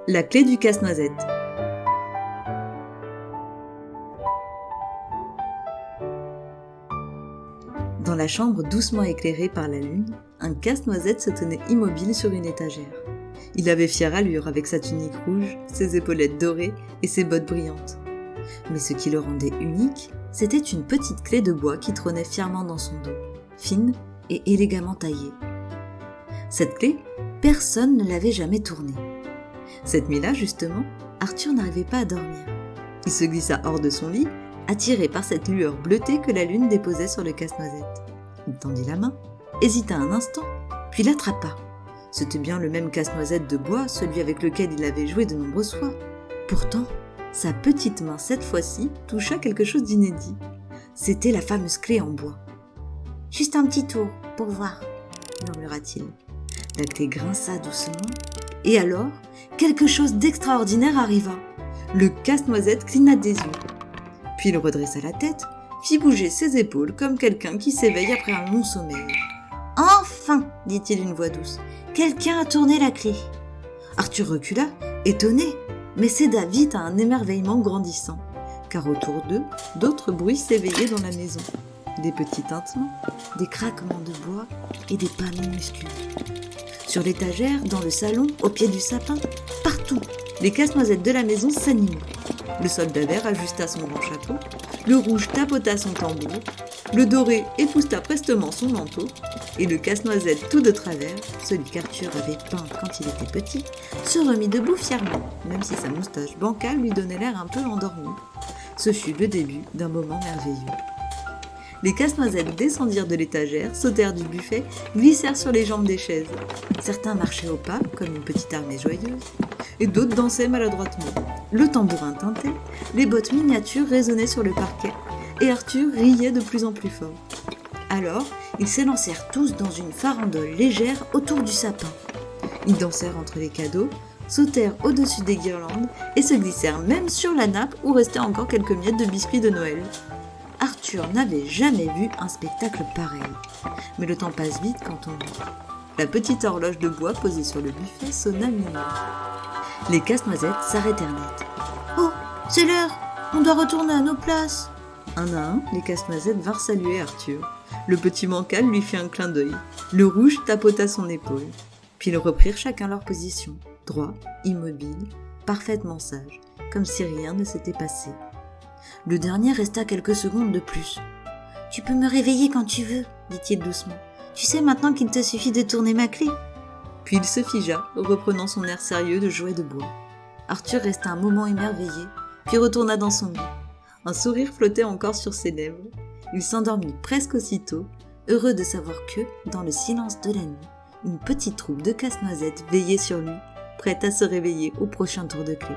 La clé du casse-noisette. Dans la chambre doucement éclairée par la lune, un casse-noisette se tenait immobile sur une étagère. Il avait fière allure avec sa tunique rouge, ses épaulettes dorées et ses bottes brillantes. Mais ce qui le rendait unique, c'était une petite clé de bois qui trônait fièrement dans son dos, fine et élégamment taillée. Cette clé, personne ne l'avait jamais tournée. Cette nuit-là, justement, Arthur n'arrivait pas à dormir. Il se glissa hors de son lit, attiré par cette lueur bleutée que la lune déposait sur le casse-noisette. Il tendit la main, hésita un instant, puis l'attrapa. C'était bien le même casse-noisette de bois, celui avec lequel il avait joué de nombreuses fois. Pourtant, sa petite main, cette fois-ci, toucha quelque chose d'inédit. C'était la fameuse clé en bois. « Juste un petit tour, pour voir », murmura-t-il. La clé grinça doucement, et alors, quelque chose d'extraordinaire arriva. Le casse-noisette cligna des yeux. Puis il redressa la tête, fit bouger ses épaules comme quelqu'un qui s'éveille après un long sommeil. « Enfin !» dit-il d'une voix douce. « Quelqu'un a tourné la clé !» Arthur recula, étonné, mais céda vite à un émerveillement grandissant, car autour d'eux, d'autres bruits s'éveillaient dans la maison. Des petits tintements, des craquements de bois et des pas minuscules. Sur l'étagère, dans le salon, au pied du sapin, partout, les casse-noisettes de la maison s'animaient. Le soldat vert ajusta son grand chapeau, le rouge tapota son tambour, le doré épousta prestement son manteau, et le casse-noisette tout de travers, celui qu'Arthur avait peint quand il était petit, se remit debout fièrement, même si sa moustache bancale lui donnait l'air un peu endormi. Ce fut le début d'un moment merveilleux. Les casse-noisettes descendirent de l'étagère, sautèrent du buffet, glissèrent sur les jambes des chaises. Certains marchaient au pas, comme une petite armée joyeuse, et d'autres dansaient maladroitement. Le tambourin tintait, les bottes miniatures résonnaient sur le parquet, et Arthur riait de plus en plus fort. Alors, ils s'élancèrent tous dans une farandole légère autour du sapin. Ils dansèrent entre les cadeaux, sautèrent au-dessus des guirlandes, et se glissèrent même sur la nappe où restaient encore quelques miettes de biscuits de Noël. Arthur n'avait jamais vu un spectacle pareil. Mais le temps passe vite quand on rit. La petite horloge de bois posée sur le buffet sonna minuit. Les casse-noisettes s'arrêtèrent net. « Oh, c'est l'heure! On doit retourner à nos places !» Un à un, les casse-noisettes vinrent saluer Arthur. Le petit mancal lui fit un clin d'œil. Le rouge tapota son épaule. Puis ils reprirent chacun leur position, droits, immobiles, parfaitement sages, comme si rien ne s'était passé. Le dernier resta quelques secondes de plus. « Tu peux me réveiller quand tu veux, » dit-il doucement. « Tu sais maintenant qu'il te suffit de tourner ma clé. » Puis il se figea, reprenant son air sérieux de jouet de bois. Arthur resta un moment émerveillé, puis retourna dans son lit. Un sourire flottait encore sur ses lèvres. Il s'endormit presque aussitôt, heureux de savoir que, dans le silence de la nuit, une petite troupe de casse-noisettes veillait sur lui, prête à se réveiller au prochain tour de clé.